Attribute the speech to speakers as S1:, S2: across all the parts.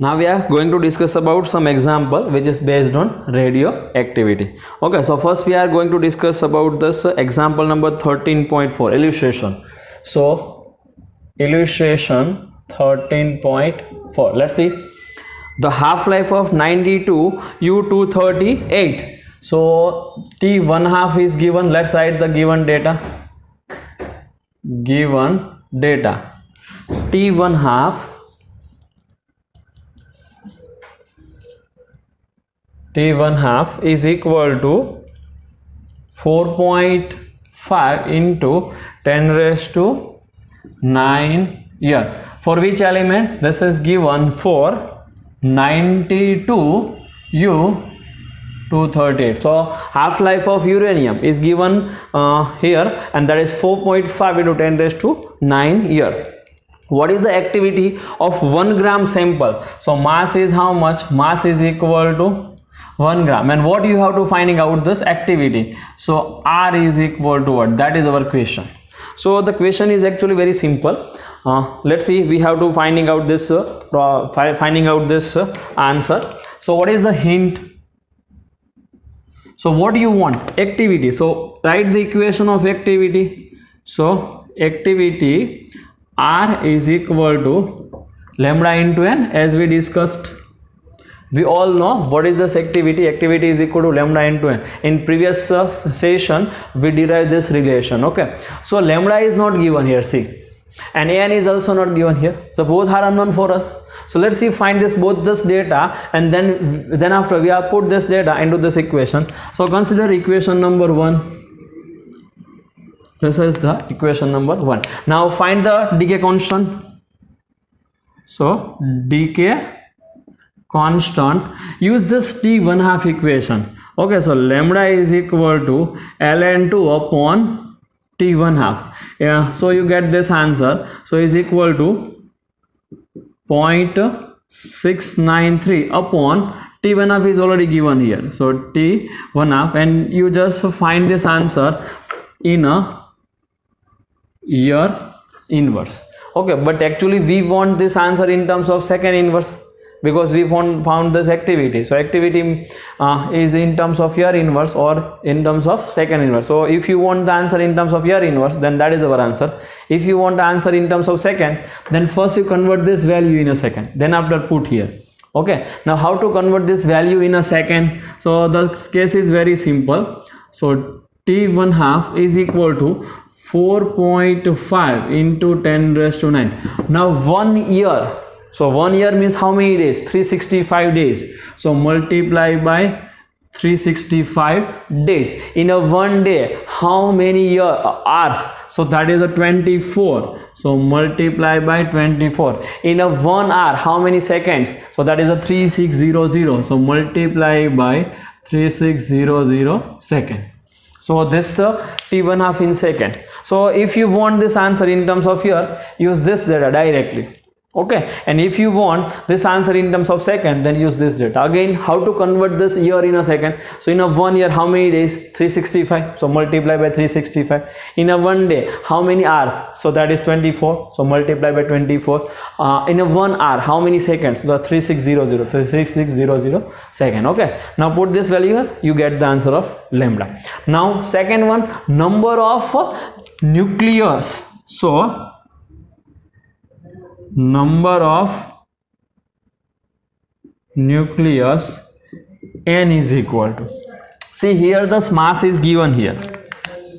S1: Now we are going to discuss about some example which is based on radioactivity. Okay, so first we are going to discuss about this example number 13.4 illustration. So illustration 13.4, let's see. The half-life of 92 U238. So T1 half is given. Let's write the given data. T1 half is equal to 4.5 into 10 raised to 9 here. For which element? This is given for 92 U238. So half-life of uranium is given here, and that is 4.5 into 10 raised to 9 here. What is the activity of 1 gram sample? So mass is how much? Mass is equal to 1 gram, and what you have to finding out this activity. So R is equal to what? That is our question. So the question is actually very simple. Let's see, we have to finding out this answer. So what is the hint? So what do you want? Activity. So write the equation of activity. So activity R is equal to lambda into n, as we discussed. We all know what is this activity. Activity is equal to lambda into n. In previous session we derived this relation. Okay, so lambda is not given here, see, and n is also not given here, so both are unknown for us. So let's see, find both this data, and then after we have put this data into this equation. So consider equation number 1. This is the equation number 1. Now find the decay constant. So decay constant, use this T1 half equation. Okay, so lambda is equal to ln2 upon T1 half. Yeah, so you get this answer. So is equal to 0.693 upon T1 half is already given here. So T1 half, and you just find this answer in a year inverse. Okay, but actually we want this answer in terms of second inverse, because we found this activity. So activity is in terms of year inverse or in terms of second inverse. So if you want the answer in terms of year inverse, then that is our answer. If you want the answer in terms of second, then first you convert this value in a second, then after put here. Okay, now how to convert this value in a second? So the case is very simple. So T1 half is equal to 4.5 into 10 raised to 9. Now 1 year. So 1 year means how many days? 365 days. So multiply by 365 days. In a 1 day, how many hours? So that is a 24. So multiply by 24. In a 1 hour, how many seconds? So that is a 3600. So multiply by 3600 second. So this T1 half in second. So if you want this answer in terms of year, use this data directly. Okay, and if you want this answer in terms of second, then use this data. Again, how to convert this year in a second? So in a 1 year, how many days? 365. So multiply by 365. In a 1 day, how many hours? So that is 24. So multiply by 24. In a 1 hour, how many seconds? The 3600 second. Okay, now put this value here, you get the answer of lambda. Now second one, number of nucleus. So number of nucleus n is equal to, see here this mass is given here.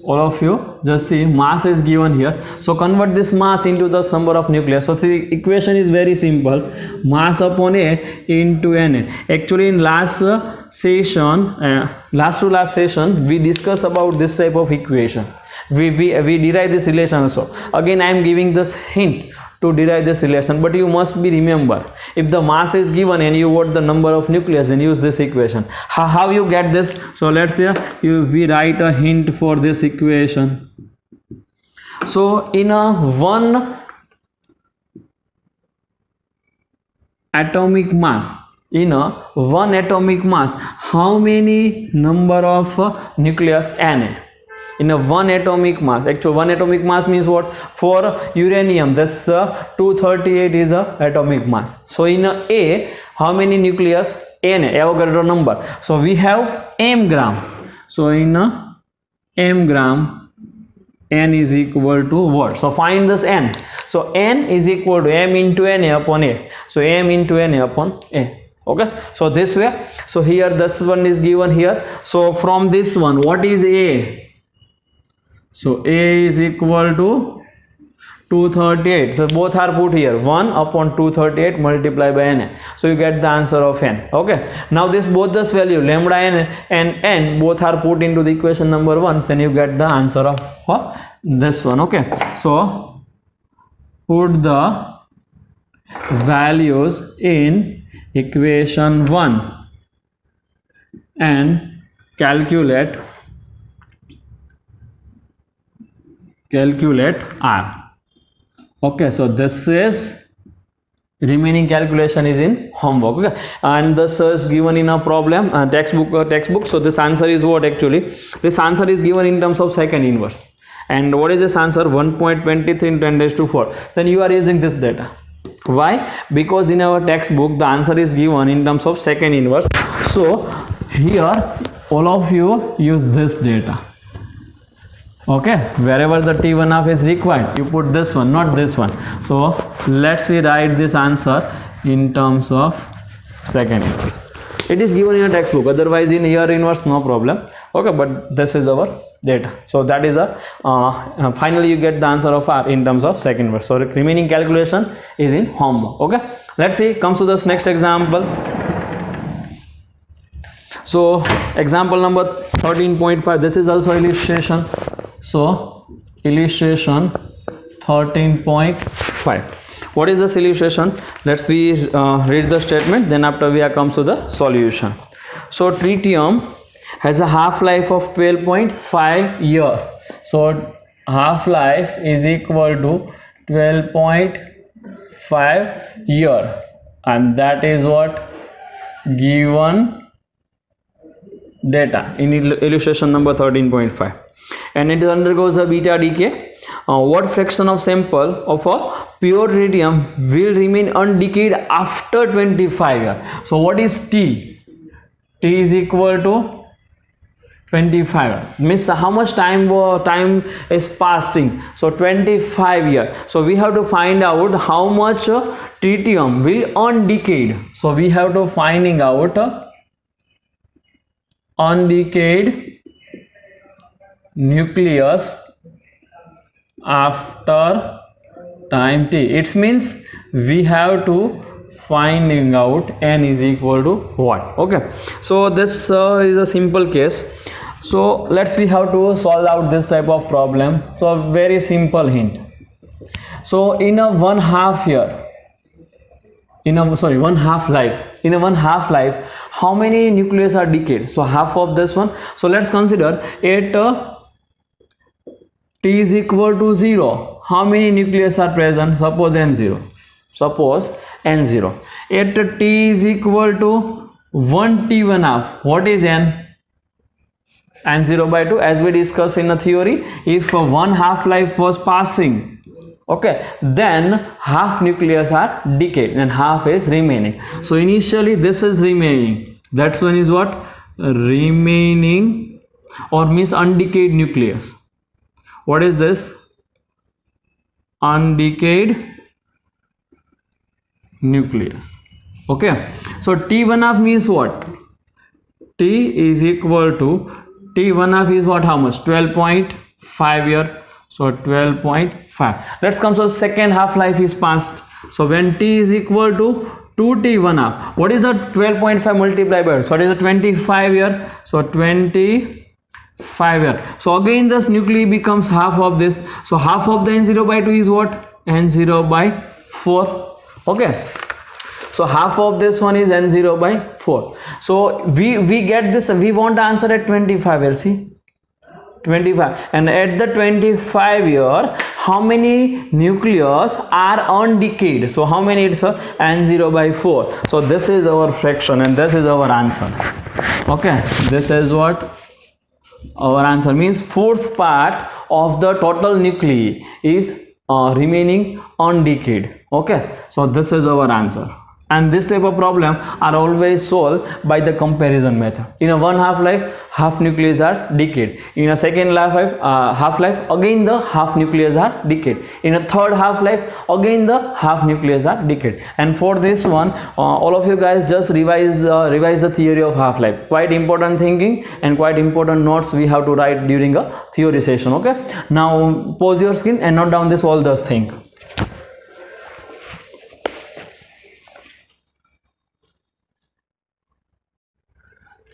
S1: All of you just see, mass is given here. So convert this mass into this number of nucleus. So see, equation is very simple. Mass upon A into Na. Actually in last session we discussed about this type of equation. We derive this relation also. Again I am giving this hint to derive this relation, but you must be remember, if the mass is given and you want the number of nucleus, then use this equation. How you get this? So let's say we write a hint for this equation. So in a 1 atomic mass, how many number of nucleus Na? in a one atomic mass. Actually, one atomic mass means what? For uranium, this 238 is a atomic mass. So in A, how many nucleus? N, Avogadro number. So we have m gram. So in m gram, n is equal to what? So find this n. So n is equal to m into Na upon A. So m into Na upon A. Okay, so this way. So here this one is given here. So from this one, what is A? So A is equal to 238. So both are put here, 1 upon 238 multiplied by n. So you get the answer of n. Okay, now this both this value lambda n and n both are put into the equation number 1, then you get the answer of this one. Okay, so put the values in equation 1 and calculate R. Okay, so this is remaining calculation is in homework. Okay, and this is given in a problem textbook. So this answer is what? Actually this answer is given in terms of second inverse. And what is this answer? 1.23 into 10 raised to 4. Then you are using this data. Why? Because in our textbook the answer is given in terms of second inverse. So here all of you use this data. Okay, wherever the T1 is required, you put this one, not this one. So let's write this answer in terms of second inverse. It is given in a textbook, otherwise in year inverse no problem. Okay, but this is our data. So that is a finally you get the answer of R in terms of second inverse. So the remaining calculation is in homework. Okay, let's see, comes to this next example. So example number 13.5, this is also illustration. So illustration 13.5. What is this illustration? Let's read the statement, then after we comes to the solution. So tritium has a half-life of 12.5 year. So half-life is equal to 12.5 year, and that is what given data in illustration number 13.5. And it undergoes a beta decay. What fraction of sample of a pure tritium will remain undecayed after 25 years? So what is T? T is equal to 25. Means how much time is passing? So 25 years. So we have to find out how much tritium will undecayed. So we have to finding out undecayed nucleus after time t. It means we have to finding out n is equal to what? Okay, so this is a simple case. So let's see how to solve out this type of problem. So very simple hint. So in a one half life, in a one half life, how many nucleus are decayed? So half of this one. So let's consider it T is equal to 0. How many nucleus are present? Suppose n0. At T is equal to 1 T1 half. What is n? N0 by 2. As we discussed in the theory, if one half life was passing, okay, then half nucleus are decayed and half is remaining. So initially this is remaining. That one is what? Remaining, or means undecayed nucleus. What is this? Undecayed nucleus. Okay, so T1 half means what? T is equal to T1 half is what? How much? 12.5 year. So 12.5. Let's come. So second half life is passed. So when T is equal to 2T1 half, what is the 12.5 multiplied by? So it is a 25 year. So 25 year. So again this nuclei becomes half of this. So half of the n0 by 2 is what? N0 by 4. Okay, so half of this one is n0 by 4. So we get this, we want the answer at 25 here. See, 25, and at the 25 year, how many nucleus are undecayed? So how many? It's n0 by 4. So this is our fraction and this is our answer. Okay, this is what our answer means fourth part of the total nuclei is remaining undecayed. Okay, so this is our answer. And this type of problem are always solved by the comparison method. In a one half life, half nuclei are decayed. In a second half life, again the half nuclei are decayed. In a third half life, again the half nuclei are decayed. And for this one, all of you guys just revise the theory of half life. Quite important thinking and quite important notes we have to write during a theory session. Okay, now pause your screen and note down this all those things.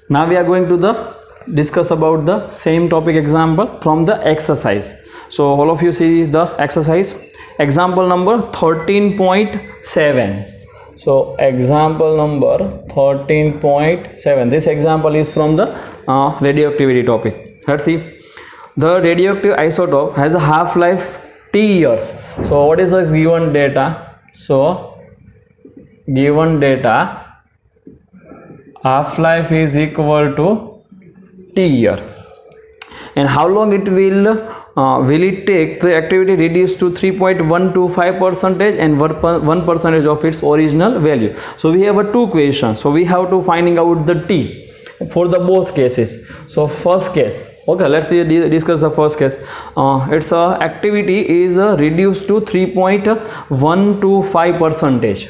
S1: Now we are going to discuss about the same topic example from the exercise. So all of you see the exercise. Example number 13.7. So example number 13.7. This example is from the radioactivity topic. Let's see. The radioactive isotope has a half-life T years. So what is the given data? So given data, half-life is equal to T year, and how long it will it take the activity reduce to 3.125% and 1% of its original value. So we have two questions, so we have to finding out the T for the both cases. So first case, okay, let's discuss the first case. Its activity is reduced to 3.125%.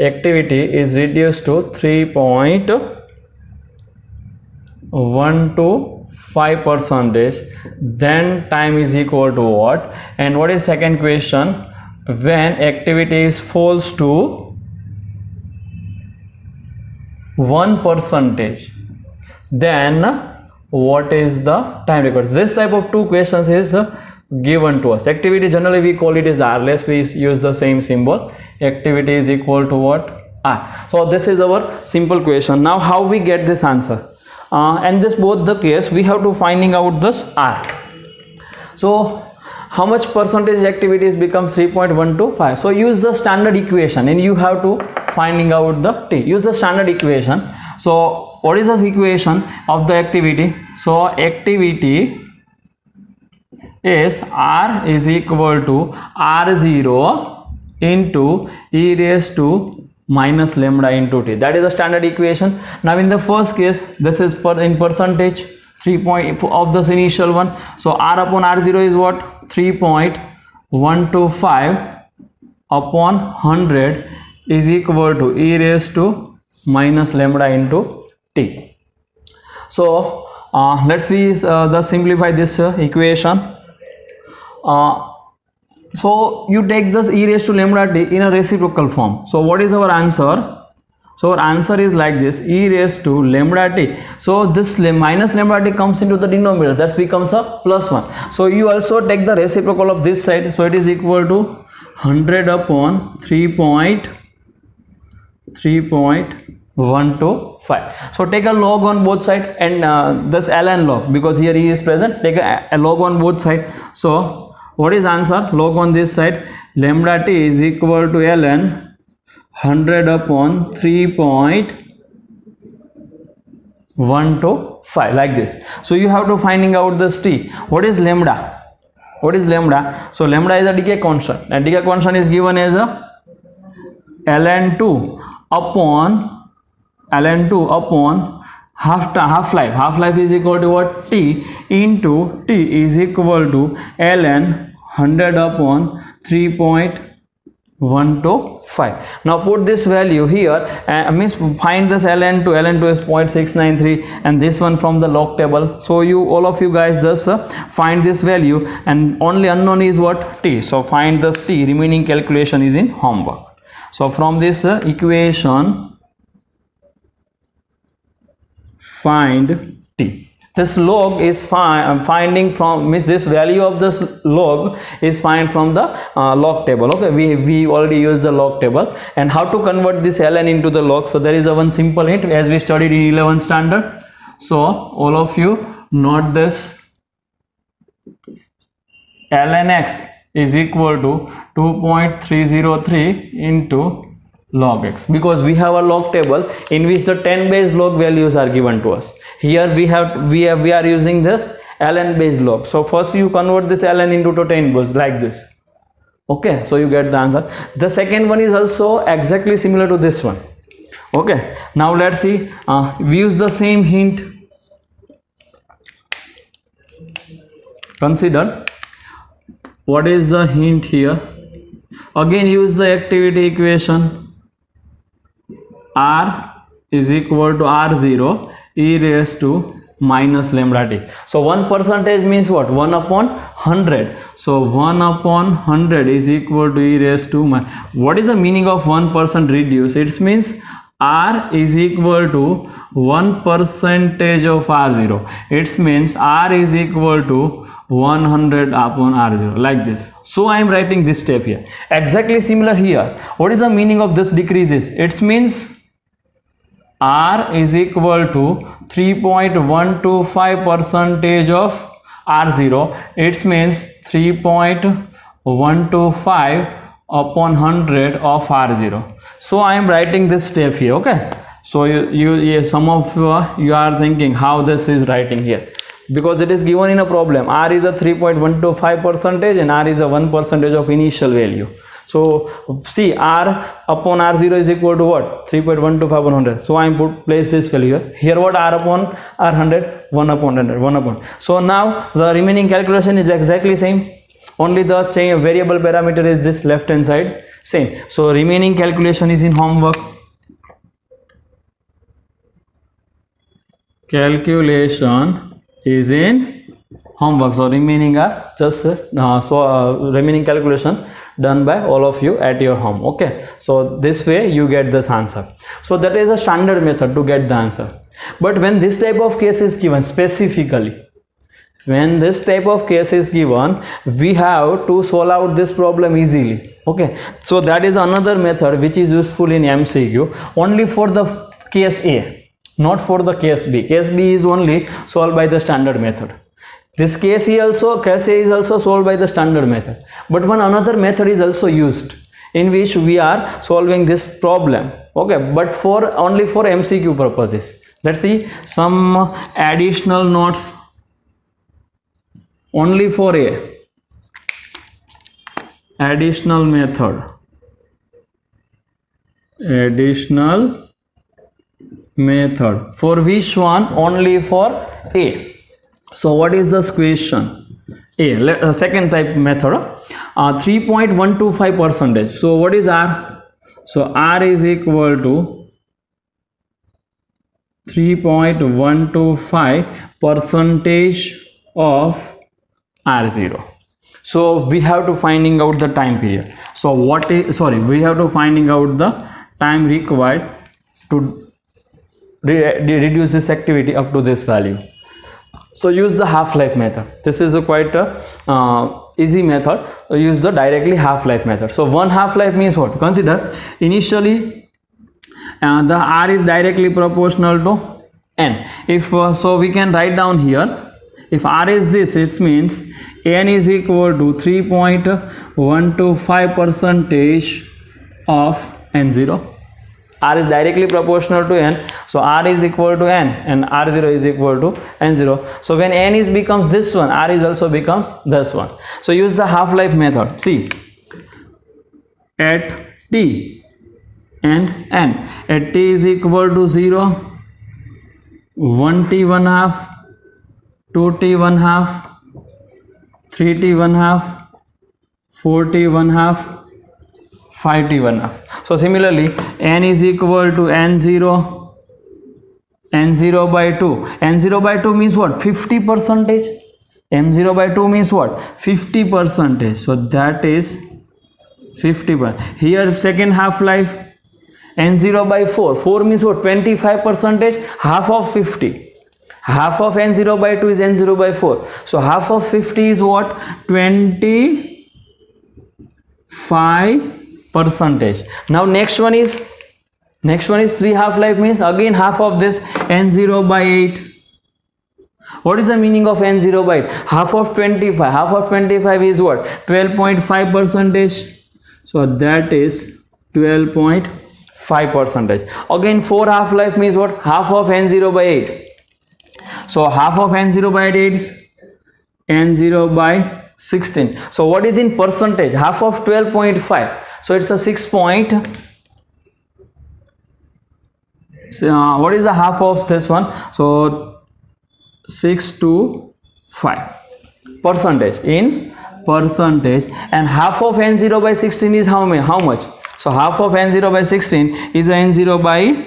S1: Activity is reduced to 3.125%. Then time is equal to what? And what is second question? When activity is falls to 1%, then what is the time required? This type of two questions is given to us. Activity generally we call it as R. Let's we use the same symbol. Activity is equal to what? R. So this is our simple question. Now how we get this answer? And this both the case we have to finding out this R. So how much percentage activity is become 3.125? So use the standard equation and you have to finding out the T. Use the standard equation. So what is this equation of the activity? So activity is R is equal to R0 into e raised to minus lambda into T. That is the standard equation. Now in the first case, this is in percentage 3 point of this initial one. So R upon R0 is what? 3.125 upon 100 is equal to e raised to minus lambda into T. So let's see simplify this equation. So you take this e raised to lambda T in a reciprocal form. So what is our answer? So our answer is like this, e raised to lambda T. So this minus lambda T comes into the denominator, that becomes a plus 1. So you also take the reciprocal of this side. So it is equal to 100 upon 3.125. So take a log on both sides and this ln log, because here e is present, take a log on both sides. So what is answer? Log on this side, lambda T is equal to ln 100 upon 3.125, like this. So you have to finding out this T. What is lambda? What is lambda? So lambda is a decay constant, and decay constant is given as a ln2 upon half-life. Half-life is equal to what? T into T is equal to ln 100 upon 3.125. Now put this value here and means find this ln2. ln2 is 0.693 and this one from the log table. So you all of you guys just find this value, and only unknown is what? T. So find this T. Remaining calculation is in homework. So from this equation, find T. This log is finding from, means this value of this log is find from the log table. Okay, we already used the log table. And how to convert this ln into the log? So there is a one simple hint as we studied in 11th standard. So all of you note this, ln x is equal to 2.303 into log x, because we have a log table in which the 10 base log values are given to us. Here we are using this ln base log. So first you convert this ln into to 10 base like this. Okay, so you get the answer. The second one is also exactly similar to this one. Okay, now let's see. We use the same hint. Consider what is the hint here. Again use the activity equation. R is equal to R0 e raised to minus lambda t. So 1% means what? 1 upon 100. So 1 upon 100 is equal to e raised to minus. What is the meaning of 1% reduce? It means R is equal to 1% of R0. It means R is equal to 100 upon R0 like this. So I am writing this step here. Exactly similar here. What is the meaning of this decreases? It means R is equal to 3.125% of R0. It means 3.125 upon 100 of R0. So I am writing this step here. Okay. So some of you are thinking how this is writing here, because it is given in a problem. R is a 3.125% and R is a 1% of initial value. So see, R upon R0 is equal to what? 3.125 upon 100. So I am place this value here. Here what? R upon R100, 1 upon 100, 1 upon. So now the remaining calculation is exactly same. Only the variable parameter is this left hand side same. So remaining calculation is in homework. Calculation is in homework. So remaining are just remaining calculation done by all of you at your home. Okay, so this way you get this answer. So that is a standard method to get the answer. But when this type of case is given, specifically when this type of case is given, we have to solve out this problem easily. Okay, so that is another method which is useful in MCQ only for the case A, not for the case B. Case B is only solved by the standard method. This case A is also solved by the standard method. But one another method is also used in which we are solving this problem. Okay, but only for MCQ purposes. Let's see some additional notes only for A. Additional method. Additional method. For which one? Only for A. So what is this question? A, second type method, 3.125%. So what is R? So R is equal to 3.125% of R0. So we have to finding out the time period. So we have to finding out the time required to reduce this activity up to this value. So use the half-life method. This is a quite easy method. Use the directly half-life method. So one half-life means what? Consider initially the R is directly proportional to N. If so we can write down here, if R is this, it means N is equal to 3.125% of N0. R is directly proportional to N, so R is equal to N and R0 is equal to N0. So when N is becomes this one, R is also becomes this one. So use the half-life method. See, at T and N, at T is equal to 0, 1T 1/2, 2T 1/2, 3T 1/2, 4T 1/2, 5T 1/2. So similarly N is equal to N0 by 2. N0 by 2 means what? 50%. M0 by 2 means what? 50%. So that is 50%. Here second half-life, N0 by 4. 4 means what? 25%. Half of 50. Half of N0 by 2 is N0 by 4. So half of 50 is what? 25%. Now next one is 3 half-life means again half of this N0 by 8. What is the meaning of N0 by 8? Half of 25. Half of 25 is what? 12.5%. So that is 12.5. 5 percentage. Again 4 half life means what? Half of n0 by 8. So half of n0 by 8 is n0 by 16. So what is in percentage? Half of 12.5. So it's a 6 point. What is the half of this one? So 6 to 5 percentage in percentage. And half of n0 by 16 is how much? So half of n0 by 16 is n0 by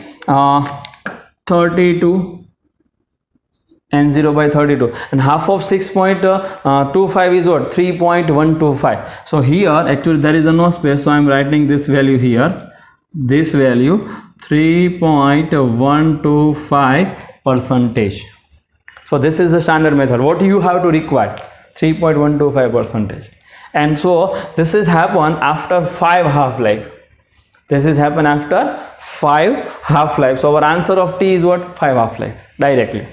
S1: 32. n0 by 32, and half of 6.25 is what? 3.125. so here actually there is a no space, so I am writing this value here, this value 3.125 percentage. So this is the standard method. What you have to require? 3.125 percentage. And so this is happen after 5 half life. This is happen after 5 half life. So our answer of T is what? 5 half life directly.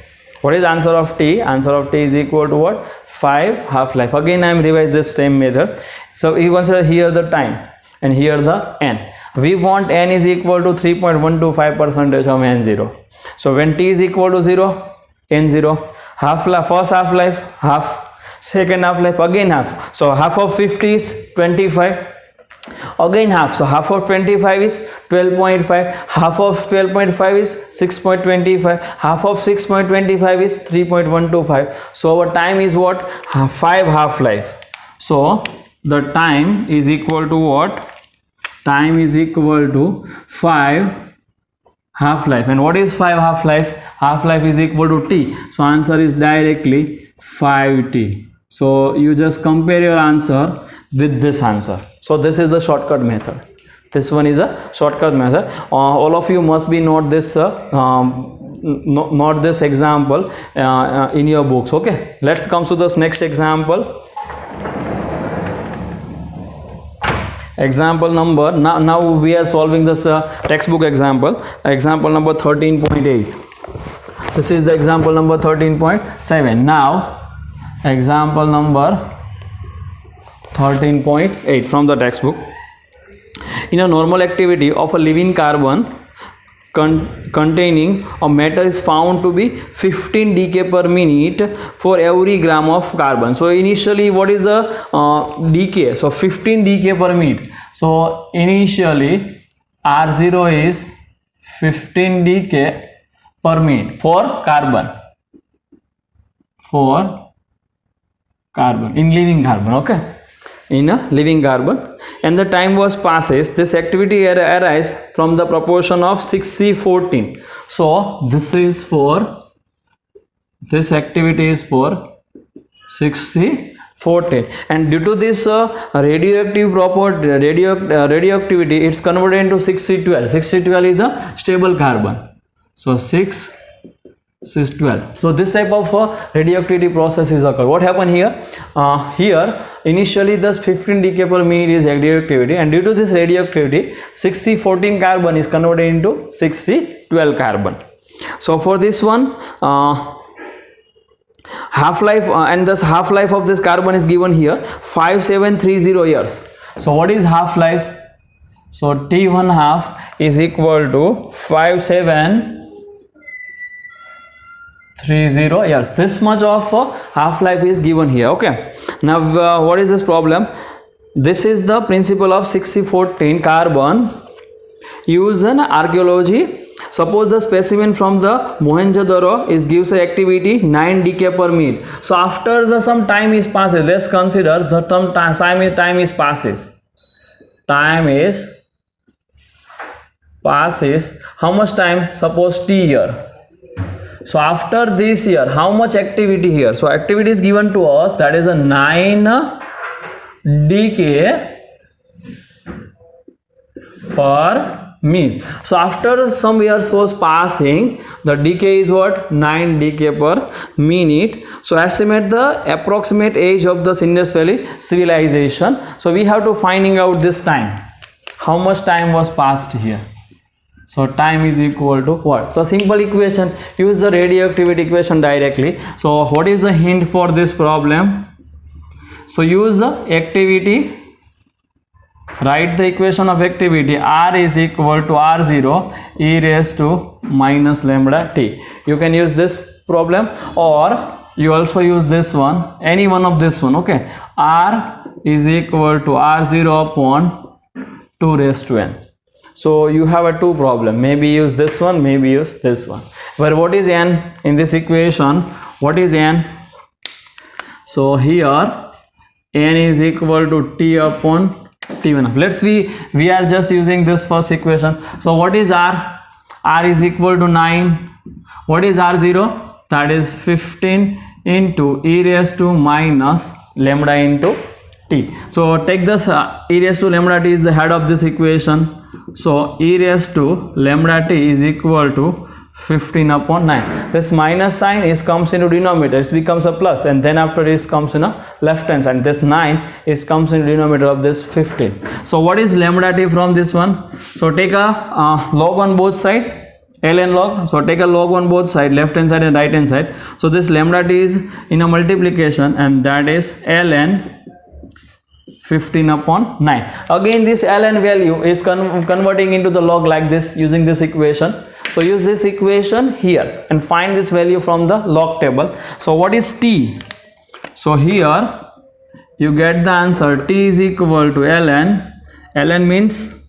S1: What is answer of T? Answer of T is equal to what? 5 half life. Again I am revise this same method. So you consider here the time and here the n. We want n is equal to 3.125 percentage of n0. So when T is equal to 0, n0, half life, first half life half, second half life again half. So half of 50 is 25. Again half, so half of 25 is 12.5, half of 12.5 is 6.25, half of 6.25 is 3.125. so our time is what? 5 half life. So the time is equal to what? Time is equal to 5 half life. And what is 5 half life? Half life is equal to T, so answer is directly 5T. So you just compare your answer with this answer. So this is the shortcut method. This one is a shortcut method. All of you must be note this not this example in your books. Okay, let's come to this next example. Example number, now we are solving this textbook example number 13.8. This is the example number 13.7. now example number 13.8 from the textbook. In a normal activity of a living carbon containing a matter is found to be 15 decay per minute for every gram of carbon. So initially what is the decay? So 15 decay per minute. So initially R0 is 15 decay per minute for carbon, in living carbon. Okay, in a living carbon, and the time was passes. This activity arises from the proportion of 6C14. So this is for, this activity is for 6C14, and due to this radioactive radioactivity, it's converted into 6C12. 6C12 is a stable carbon. So 6 is 12. So this type of radioactivity process is occur. What happened here? Here initially this 15 decay per minute is radioactivity, and due to this radioactivity 6C14 carbon is converted into 6C12 carbon. So for this one half life and this half life of this carbon is given here 5730 years. So what is half life? So T1 half is equal to 5730 years. This much of half life is given here. Okay, now what is this problem? This is the principle of 6C14 carbon used in archaeology. Suppose the specimen from the Mohenjo-daro is gives a activity 9 decay per minute. So after the some time is passes, let's consider the time is passes. Time is passes. How much time? Suppose T year. So after this year, how much activity here? So activity is given to us, that is a 9 decay per minute. So after some years was passing, the decay is what? 9 decay per minute. So estimate the approximate age of the Indus Valley civilization. So we have to finding out this time. How much time was passed here? So time is equal to what? So simple equation, use the radioactivity equation directly. So what is the hint for this problem? So use the activity write the equation of activity. R is equal to R0 e raised to minus lambda t. You can use this problem, or you also use this one, any one of this one. Okay, R is equal to R0 upon 2 raised to n. So you have a two problem, maybe use this one, maybe use this one. But what is n in this equation? What is n? So here n is equal to t upon t1. Let's we are just using this first equation. So what is r? R is equal to 9. What is r0? That is 15 into e raised to minus lambda into t. So take this e raised to lambda t is the head of this equation. So e raised to lambda t is equal to 15 upon 9. This minus sign is comes into denominator, it becomes a plus, and then after this comes in a left hand side. This 9 is comes in denominator of this 15. So what is lambda t from this one? So take a log on both side, ln log. So take a log on both side, left hand side and right hand side. So this lambda t is in a multiplication, and that is ln 15 upon 9. Again this ln value is converting into the log like this using this equation. So use this equation here and find this value from the log table. So what is t? So here you get the answer. T is equal to ln means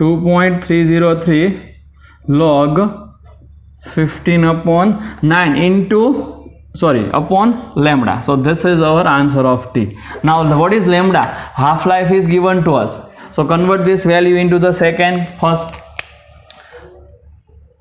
S1: 2.303 log 15 upon 9 into upon lambda. So this is our answer of t. Now what is lambda? Half life is given to us. So convert this value into the second first,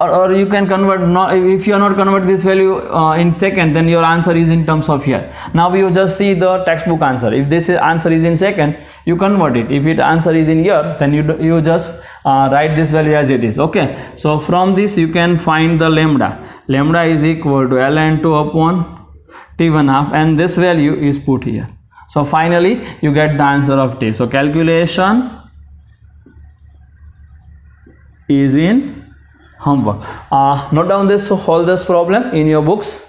S1: or you can convert, not if you are not convert this value in second, then your answer is in terms of here. Now you just see the textbook answer. If this answer is in second, you convert it. If it answer is in year, then you just write this value as it is. Okay, so from this you can find the lambda. Lambda is equal to ln 2 upon t1 half, and this value is put here. So finally you get the answer of t. So calculation is in homework. Note down this, all this problem in your books.